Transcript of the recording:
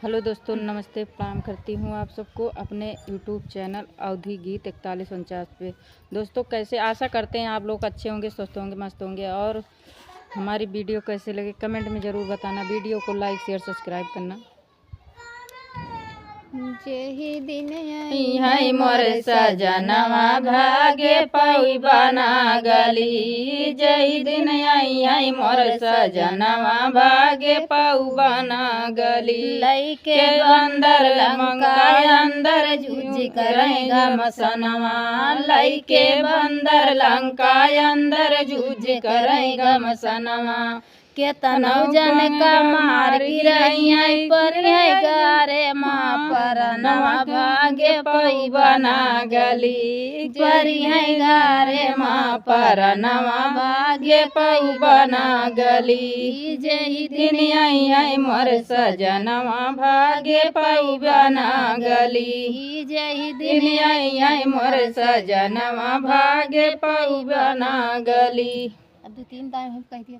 Hello दोस्तों, नमस्ते, प्रणाम करती हूँ आप सबको अपने यूट्यूब चैनल अवधि गीत 4149 पे। दोस्तों, कैसे आशा करते हैं आप लोग अच्छे होंगे, स्वस्थ होंगे, मस्त होंगे। और हमारी वीडियो कैसे लगे कमेंट में ज़रूर बताना। वीडियो को लाइक शेयर सब्सक्राइब करना। जेहि दिन है मोर सजनवा भागे पई बना गली। जही दिन आई है मोर सजनवा भागे पऊ बना गली। लइके बंदर लंका अंदर जूझ करेगा मसनवा। लइके बंदर लंका अंदर जूझ करेगा मसनवा। के तनौ जन का मार गिरई पर गारे माँ पर नवा भागे पई बना गली। परी है गारे माँ पर नवा भागे पई बना गली। जेहि दिन आई है मोर सजनवा भागे पई बना गली। जेहि दिन आई है मोर सजनवा भागे पई बना गली। अब 2-3 टाइम हम कह दिया।